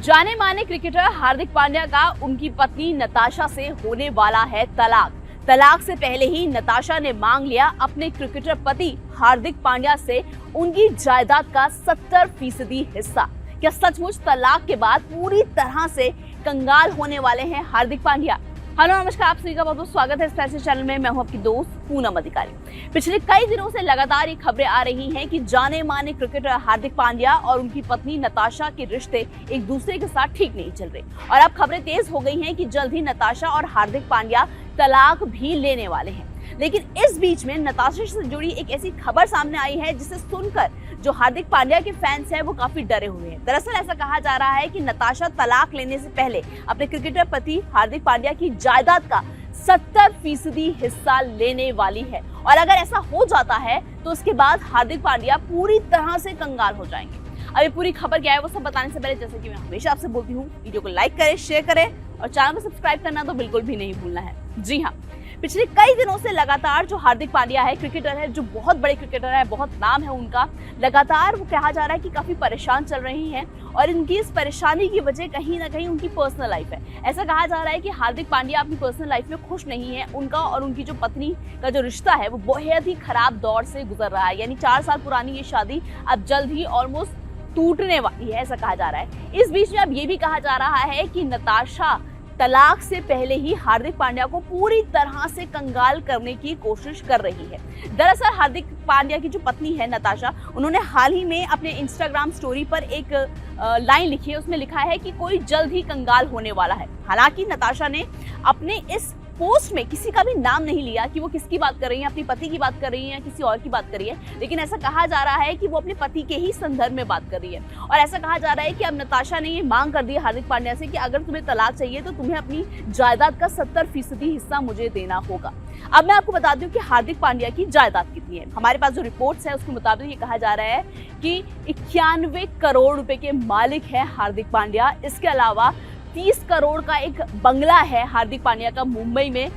जाने माने क्रिकेटर हार्दिक पांड्या का उनकी पत्नी नताशा से होने वाला है तलाक। तलाक से पहले ही नताशा ने मांग लिया अपने क्रिकेटर पति हार्दिक पांड्या से उनकी जायदाद का 70% हिस्सा। क्या सचमुच तलाक के बाद पूरी तरह से कंगाल होने वाले हैं हार्दिक पांड्या? हेलो नमस्कार, आप सभी का बहुत बहुत स्वागत है इस फैशन चैनल में। मैं हूं आपकी दोस्त पूनम अधिकारी। पिछले कई दिनों से लगातार ये खबरें आ रही हैं कि जाने माने क्रिकेटर हार्दिक पांड्या और उनकी पत्नी नताशा के रिश्ते एक दूसरे के साथ ठीक नहीं चल रहे और अब खबरें तेज हो गई हैं कि जल्द ही नताशा और हार्दिक पांड्या तलाक भी लेने वाले हैं। लेकिन इस बीच में नताशा से जुड़ी एक ऐसी खबर सामने आई है जिसे सुनकर जो हार्दिक पांड्या के फैंस हैं वो काफी डरे हुए हैं। दरअसल ऐसा कहा जा रहा है कि नताशा तलाक लेने से पहले अपने क्रिकेटर पति हार्दिक पांड्या की जायदाद का 70% हिस्सा लेने वाली है और अगर ऐसा हो जाता है तो उसके बाद हार्दिक पांड्या पूरी तरह से कंगाल हो जाएंगे। अब ये पूरी खबर क्या है वो सब बताने से पहले जैसे कि मैं हमेशा आपसे बोलती हूँ, वीडियो को लाइक करें, शेयर करें और चैनल को सब्सक्राइब करना तो बिल्कुल भी नहीं भूलना है। जी हाँ, पिछले कई दिनों से लगातार जो हार्दिक पांड्या है, क्रिकेटर है, जो बहुत बड़े क्रिकेटर है, बहुत नाम है उनका, लगातार वो कहा जा रहा है कि काफी परेशान चल रही हैं और इनकी इस परेशानी की वजह कहीं ना कहीं उनकी पर्सनल लाइफ है। ऐसा कहा जा रहा है कि हार्दिक पांड्या अपनी पर्सनल लाइफ में खुश नहीं है। उनका और उनकी जो पत्नी का जो रिश्ता है वो बहुत ही खराब दौर से गुजर रहा है। यानी 4 साल पुरानी ये शादी अब जल्द ही ऑलमोस्ट टूटने वाली है, ऐसा कहा जा रहा है। इस बीच में अब ये भी कहा जा रहा है कि नताशा तलाक से पहले ही हार्दिक पांड्या को पूरी तरह से कंगाल करने की कोशिश कर रही है। दरअसल हार्दिक पांड्या की जो पत्नी है नताशा, उन्होंने हाल ही में अपने इंस्टाग्राम स्टोरी पर एक लाइन लिखी है। उसमें लिखा है कि कोई जल्द ही कंगाल होने वाला है। हालांकि नताशा ने अपने इस पोस्ट में किसी का भी नाम नहीं लिया कि वो किसकी बात कर रही है, अपनी पति की बात कर रही है या किसी और की बात कर रही है, लेकिन ऐसा कहा जा रहा है कि वो अपने पति के ही संदर्भ में बात कर रही है। और ऐसा कहा जा रहा है कि अब नताशा ने ये मांग कर दी है हार्दिक पांड्या से कि अगर तुम्हें तलाक चाहिए तो तुम्हें अपनी जायदाद का 70% हिस्सा मुझे देना होगा। अब मैं आपको बता दूं कि हार्दिक पांड्या की जायदाद कितनी है। हमारे पास जो रिपोर्ट्स है उसके मुताबिक ये कहा जा रहा है कि 91 करोड़ रुपए के मालिक है हार्दिक पांड्या। इसके अलावा 30 करोड़ का एक बंगला है हार्दिक पांड्या का मुंबई में।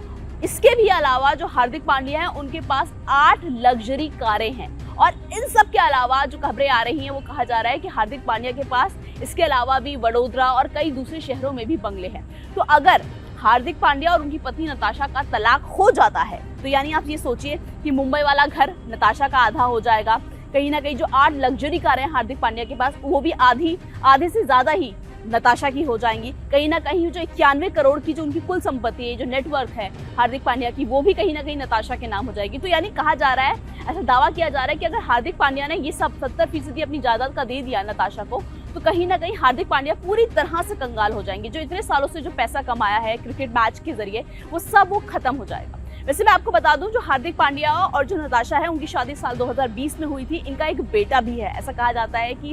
इसके भी अलावा जो हार्दिक पांड्या है उनके पास 8 लग्जरी कारें हैं और इन सब के अलावा जो खबरें आ रही हैं वो कहा जा रहा है कि हार्दिक पांड्या के पास इसके अलावा भी वडोदरा और कई दूसरे शहरों में भी बंगले हैं। तो अगर हार्दिक पांड्या और उनकी पत्नी नताशा का तलाक हो जाता है तो यानी आप ये सोचिए कि मुंबई वाला घर नताशा का आधा हो जाएगा। कहीं ना कहीं जो 8 लग्जरी कारें हैं हार्दिक पांड्या के पास वो भी आधे से ज्यादा ही नताशा की हो जाएंगी। कहीं ना कहीं जो 91 करोड़ की जो उनकी कुल संपत्ति है, जो नेटवर्क है हार्दिक पांड्या की, वो भी कहीं ना कहीं नताशा के नाम हो जाएगी। तो यानी कहा जा रहा है, ऐसा दावा किया जा रहा है कि अगर हार्दिक पांड्या ने ये सब 70% अपनी जायदाद का दे दिया नताशा को तो कहीं ना कहीं हार्दिक पांड्या पूरी तरह से कंगाल हो जाएंगे। जो इतने सालों से जो पैसा कमाया है क्रिकेट मैच के जरिए वो सब वो खत्म हो जाएगा। वैसे मैं आपको बता दूं, जो हार्दिक पांड्या और जो नताशा है उनकी शादी साल 2020 में हुई थी। इनका एक बेटा भी है। ऐसा कहा जाता है कि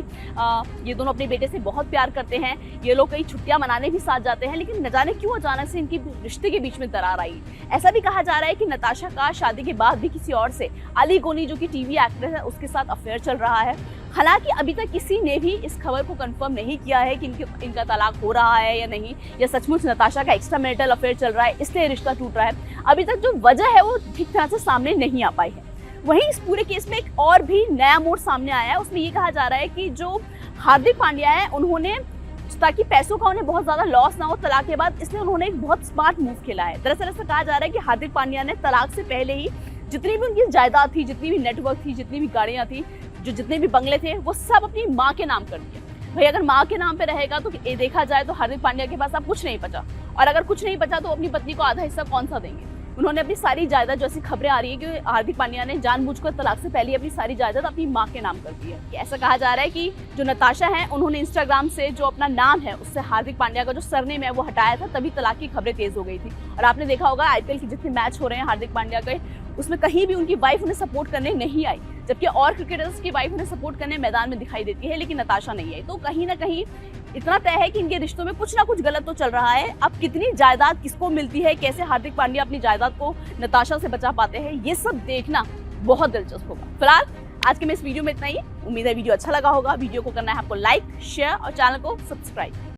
ये दोनों अपने बेटे से बहुत प्यार करते हैं। ये लोग कई छुट्टियां मनाने भी साथ जाते हैं, लेकिन न जाने क्यों अचानक से इनकी रिश्ते के बीच में दरार आई। ऐसा भी कहा जा रहा है कि नताशा का शादी के बाद भी किसी और से, अली गोनी जो कि टीवी एक्ट्रेस है, उसके साथ अफेयर चल रहा है। हालांकि अभी तक किसी ने भी इस खबर को कंफर्म नहीं किया है कि इनका तलाक हो रहा है या नहीं, या सचमुच नताशा का एक्स्ट्रा मैरिटल अफेयर चल रहा है इसलिए रिश्ता टूट रहा है। अभी तक जो वजह है वो ठीक तरह से सामने नहीं आ पाई है। वहीं इस पूरे केस में एक और भी नया मोड़ सामने आया है। उसमें ये कहा जा रहा है कि जो हार्दिक पांड्या है उन्होंने, ताकि पैसों का उन्हें बहुत ज्यादा लॉस ना हो तलाक के बाद, इसलिए उन्होंने एक बहुत स्मार्ट मूव खेला है। दरअसल ऐसा कहा जा रहा है कि हार्दिक पांड्या ने तलाक से पहले ही जितनी भी उनकी जायदाद थी, जितनी भी नेटवर्क थी, जितनी भी गाड़ियां थी, जो जितने भी बंगले थे, वो सब अपनी माँ के नाम कर दिए। भाई अगर माँ के नाम पे रहेगा तो देखा जाए तो हार्दिक पांड्या के पास अब कुछ नहीं बचा, और अगर कुछ नहीं बचा तो अपनी पत्नी को आधा हिस्सा कौन सा देंगे। उन्होंने अपनी सारी जायदाद, जैसी खबरें आ रही है कि हार्दिक पांड्या ने जानबूझकर तलाक से पहले अपनी सारी जायदाद अपनी माँ के नाम कर दी है। ऐसा कहा जा रहा है कि जो नताशा है उन्होंने इंस्टाग्राम से जो अपना नाम है उससे हार्दिक पांड्या का जो सरनेम है वो हटाया था, तभी तलाक की खबरें तेज हो गई थी। और आपने देखा होगा आईपीएल के जितने मैच हो रहे हैं हार्दिक पांड्या के, उसमें कहीं भी उनकी वाइफ उन्हें सपोर्ट करने नहीं आई, जबकि और क्रिकेटर्स की वाइफ उन्हें सपोर्ट करने मैदान में दिखाई देती है, लेकिन नताशा नहीं आई। तो कहीं ना कहीं इतना तय है कि इनके रिश्तों में कुछ ना कुछ गलत तो चल रहा है। अब कितनी जायदाद किसको मिलती है, कैसे हार्दिक पांड्या अपनी जायदाद को नताशा से बचा पाते हैं, ये सब देखना बहुत दिलचस्प होगा। फिलहाल आज के मैं इस वीडियो में इतना ही। उम्मीद है वीडियो अच्छा लगा होगा। वीडियो को करना है आपको लाइक, शेयर और चैनल को सब्सक्राइब।